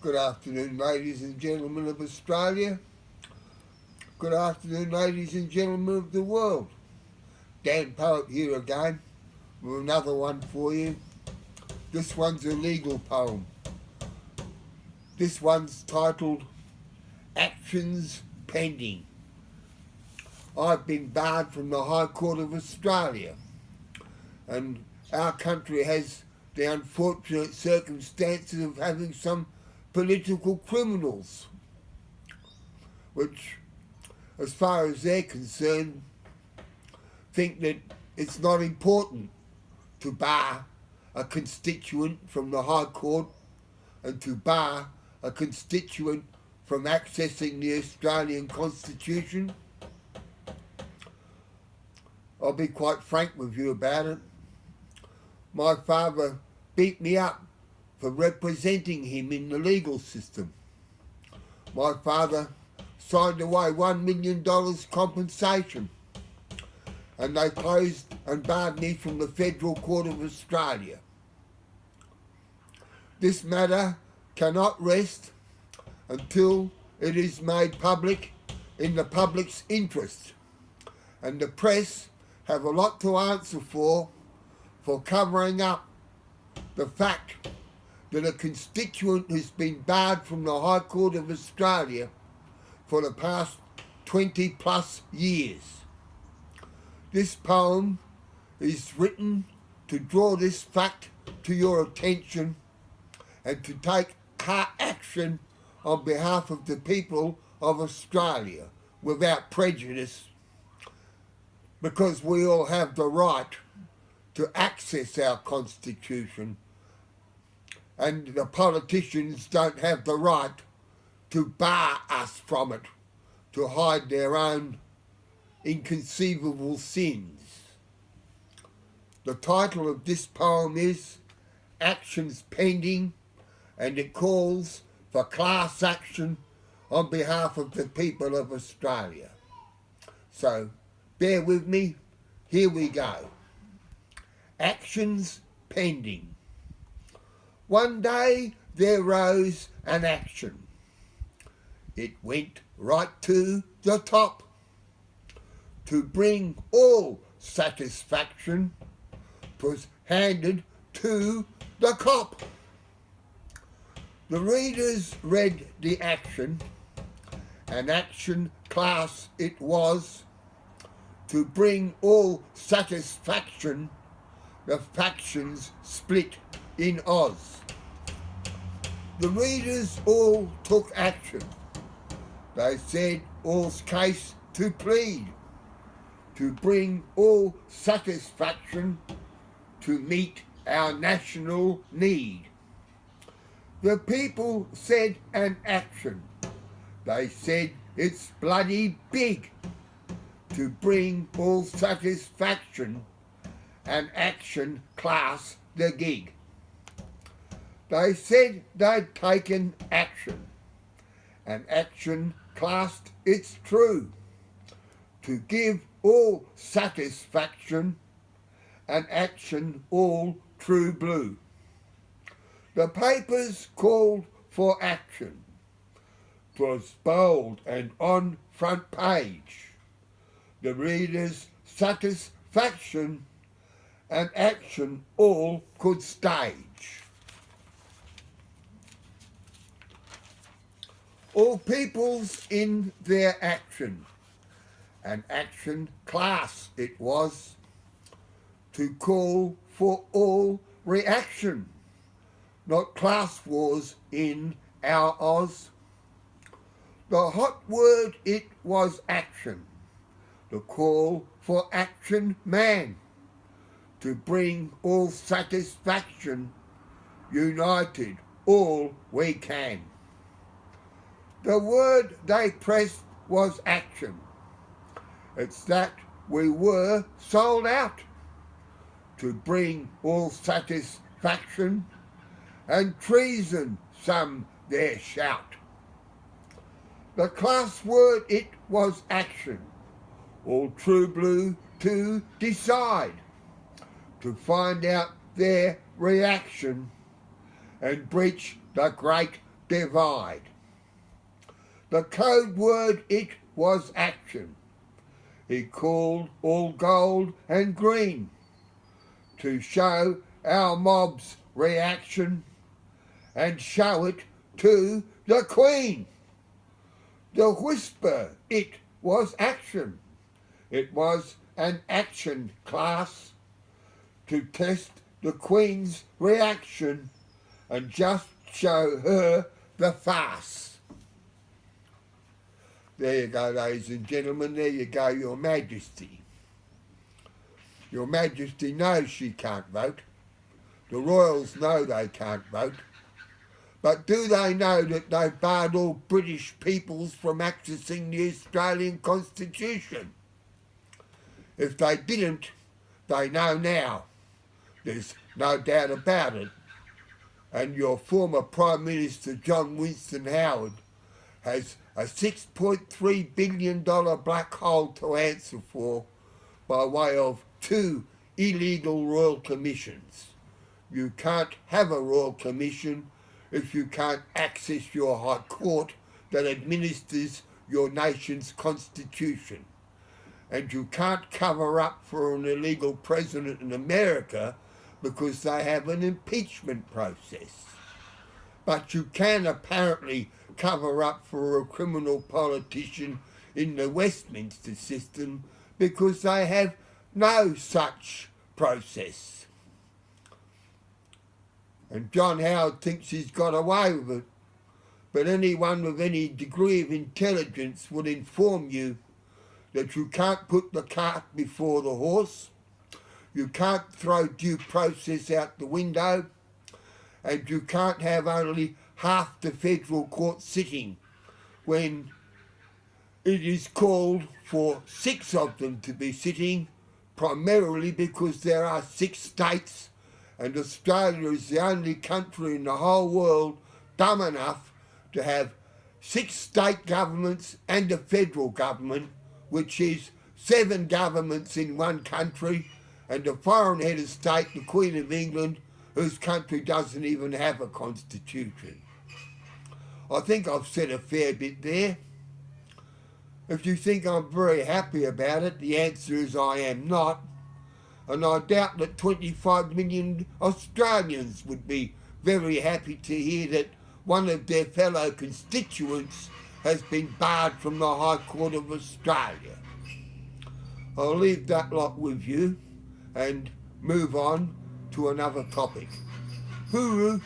Good afternoon, ladies and gentlemen of Australia. Good afternoon, ladies and gentlemen of the world. Dan Poet here again with another one for you. This one's a legal poem. This one's titled Actions Pending. I've been barred from the High Court of Australia, and our country has the unfortunate circumstances of having some political criminals, which, as far as they're concerned, think that it's not important to bar a constituent from the High Court and to bar a constituent from accessing the Australian Constitution. I'll be quite frank with you about it. My father beat me up for representing him in the legal system. My father signed away $1 million compensation, and they closed and barred me from the Federal Court of Australia. This matter cannot rest until it is made public in the public's interest, and the press have a lot to answer for covering up the fact that a constituent has been barred from the High Court of Australia for the past 20 plus years. This poem is written to draw this fact to your attention and to take hard action on behalf of the people of Australia without prejudice, because we all have the right to access our Constitution, and the politicians don't have the right to bar us from it, to hide their own inconceivable sins. The title of this poem is Actions Pending, and it calls for class action on behalf of the people of Australia. So bear with me, here we go. Actions pending. One day there rose an action. It went right to the top. To bring all satisfaction, 'twas handed to the cop. The readers read the action. An action class it was, to bring all satisfaction, the factions split in Oz. The readers all took action. They said all's case to plead, to bring all satisfaction, to meet our national need. The people said an action. They said it's bloody big, to bring all satisfaction, an action class the gig. They said they'd taken action. An action classed it's true, to give all satisfaction, an action all true blue. The papers called for action. 'Twas bold and on front page. The reader's satisfaction, an action all could stage. All peoples in their action, an action class it was, to call for all reaction, not class wars in our Oz. The hot word it was action, the call for action man, to bring all satisfaction, united all we can. The word they pressed was action. It's that we were sold out, to bring all satisfaction, and treason some their shout. The class word it was action, all true blue to decide, to find out their reaction and breach the great divide. The code word it was action. He called all gold and green to show our mob's reaction and show it to the Queen. The whisper, it was action. It was an action class to test the Queen's reaction and just show her the farce. There you go, ladies and gentlemen, there you go, Your Majesty. Your Majesty knows she can't vote. The royals know they can't vote. But do they know that they barred all British peoples from accessing the Australian Constitution? If they didn't, they know now. There's no doubt about it. And your former Prime Minister, John Winston Howard, has a $6.3 billion black hole to answer for by way of 2 illegal royal commissions. You can't have a royal commission if you can't access your high court that administers your nation's constitution. And you can't cover up for an illegal president in America because they have an impeachment process. But you can apparently cover up for a criminal politician in the Westminster system because they have no such process. And John Howard thinks he's got away with it, but anyone with any degree of intelligence would inform you that you can't put the cart before the horse, you can't throw due process out the window, and you can't have only half the federal court sitting when it is called for 6 of them to be sitting, primarily because there are 6 states and Australia is the only country in the whole world dumb enough to have 6 state governments and a federal government, which is 7 governments in one country, and the foreign head of state, the Queen of England, whose country doesn't even have a constitution. I think I've said a fair bit there. If you think I'm very happy about it, the answer is I am not. And I doubt that 25 million Australians would be very happy to hear that one of their fellow constituents has been barred from the High Court of Australia. I'll leave that lot with you and move on to another topic. Hooroo!